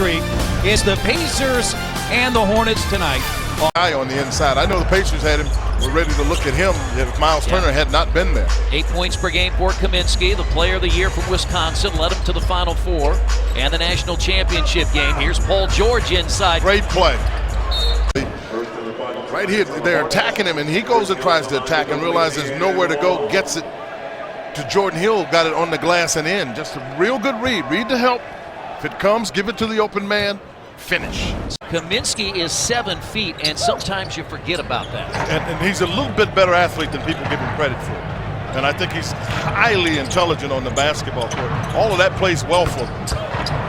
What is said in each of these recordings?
streak. It's the Pacers and the Hornets tonight. Eye on the inside. I know the Pacers had him. We're ready to look at him if Miles Turner had not been there. 8 points per game for Kaminsky, the player of the year from Wisconsin, led him to the Final Four and the national championship game. Here's Paul George inside. Great play. Right here, they're attacking him, and he goes and tries to attack and realizes there's nowhere to go, gets it to Jordan Hill, got it on the glass and in. Just a real good read. Read to help. If it comes, give it to the open man. Finish. Kaminsky is 7 feet, and sometimes you forget about that. And he's a little bit better athlete than people give him credit for. And I think he's highly intelligent on the basketball court. All of that plays well for him.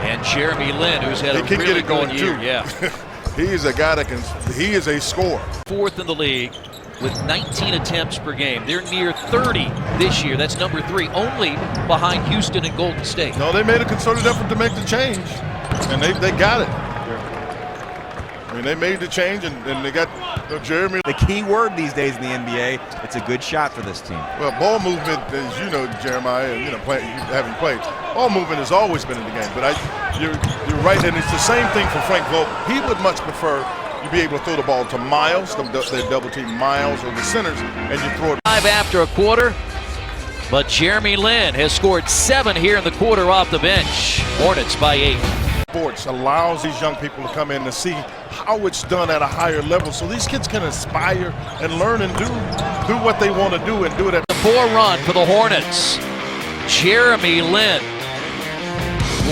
And Jeremy Lin, who's had a can really get it going good year. too. Yeah. He is a guy that can. He is a scorer. 4th in the league with 19 attempts per game. They're near 30 this year. That's number 3, only behind Houston and Golden State. No, they made a concerted effort to make the change, and they got it. I mean, they made the change, and they got Jeremy. The key word these days in the NBA, it's a good shot for this team. Well, ball movement, as you know, Jeremiah, having played, ball movement has always been in the game. But you're right, and it's the same thing for Frank Vogel. He would much prefer you be able to throw the ball to Miles, they double team Miles or the centers, and you throw it. 5 after a quarter, but Jeremy Lin has scored 7 here in the quarter off the bench. Hornets by 8. Sports allows these young people to come in to see how it's done at a higher level, so these kids can aspire and learn and do what they want to do and do it at the 4 run for the Hornets. Jeremy Lin.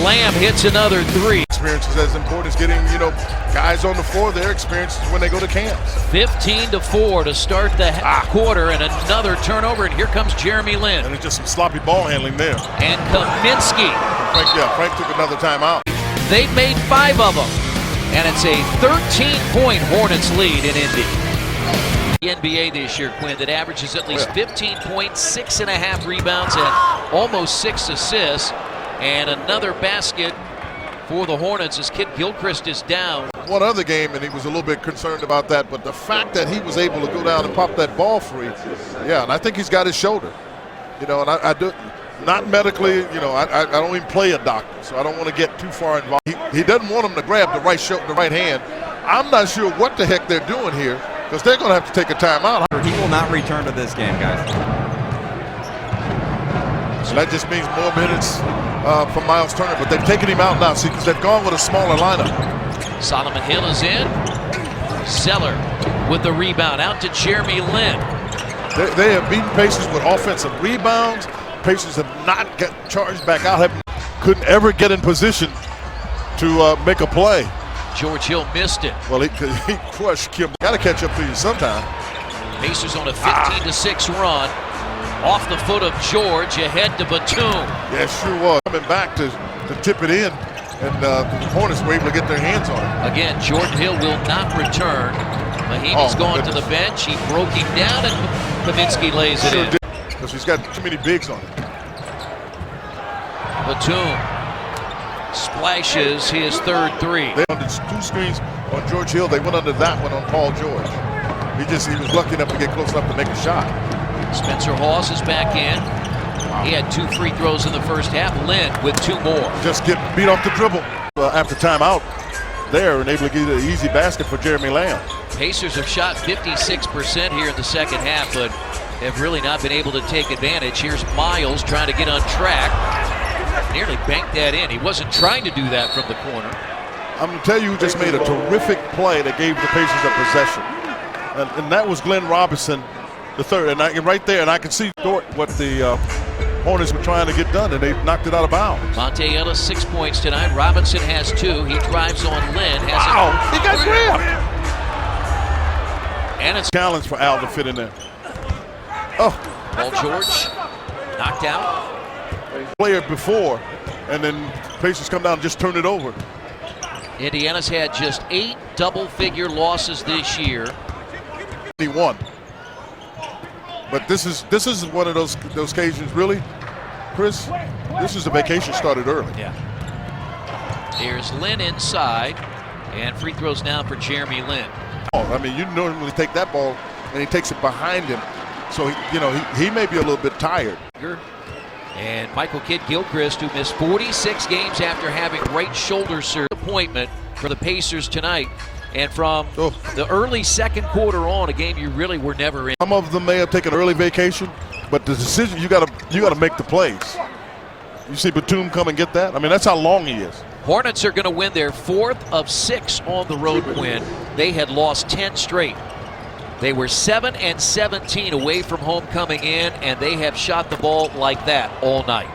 Lamb hits another 3. Experience is as important as getting, guys on the floor. Their experiences when they go to camps. 15-4 to start the quarter, and another turnover, and here comes Jeremy Lin. And it's just some sloppy ball handling there. And Kaminsky. Frank took another timeout. They've made 5 of them, and it's a 13-point Hornets lead in Indy. The NBA this year, Quinn, that averages at least 15 points, 6.5 rebounds, and almost 6 assists. And another basket for the Hornets as Kid Gilchrist is down. One other game, and he was a little bit concerned about that, but the fact that he was able to go down and pop that ball free, and I think he's got his shoulder. And I do. Not medically, I don't even play a doctor, so I don't want to get too far involved. He doesn't want him to grab the right hand. I'm not sure what the heck they're doing here, because they're going to have to take a timeout. He will not return to this game, guys. So that just means more minutes for Miles Turner, but they've taken him out now, because they've gone with a smaller lineup. Solomon Hill is in. Zeller with the rebound out to Jeremy Lin. They have beaten Pacers with offensive rebounds. Pacers have not got charged back out, couldn't ever get in position to make a play. George Hill missed it. Well, he crushed Kim. Got to catch up to you sometime. Pacers on a 15-6 run. Off the foot of George, ahead to Batum. Yeah, sure was. Coming back to tip it in, and the Hornets were able to get their hands on it. Again, Jordan Hill will not return. Mahinmi's gone to the bench. He broke him down, and Kaminsky lays it in. Because he's got too many bigs on it. Batum splashes his 3rd 3. They under 2 screens on George Hill. They went under that one on Paul George. He was lucky enough to get close enough to make a shot. Spencer Hawes is back in. He had 2 free throws in the first half. Lin with 2 more. Just get beat off the dribble after timeout there, and able to get an easy basket for Jeremy Lamb. Pacers have shot 56% here in the second half, but have really not been able to take advantage. Here's Miles trying to get on track. Nearly banked that in. He wasn't trying to do that from the corner. I'm going to tell you who just made a terrific play that gave the Pacers a possession. And that was Glenn Robinson, the 3rd. And right there, and I can see what the Hornets were trying to get done, and they knocked it out of bounds. Monte Ellis 6 points tonight. Robinson has 2. He drives on Lin. He got grabbed. And it's a challenge for Al to fit in there. Paul George knocked out. Player before, and then Pacers come down and just turn it over. Indiana's had just 8 double-figure losses this year. He won. But this is one of those occasions, really, Chris. This is the vacation started early. Yeah. Here's Lin inside, and free throws now for Jeremy Lin. I mean, you normally take that ball, and he takes it behind him. So he may be a little bit tired. And Michael Kidd-Gilchrist, who missed 46 games after having right shoulder surgery. Appointment for the Pacers tonight. And from the early second quarter on, a game you really were never in. Some of them may have taken early vacation, but the decision, you gotta make the plays. You see Batum come and get that? I mean, that's how long he is. Hornets are going to win their 4th of 6 on the road, Quinn. They had lost 10 straight. They were 7-17 away from home coming in, and they have shot the ball like that all night.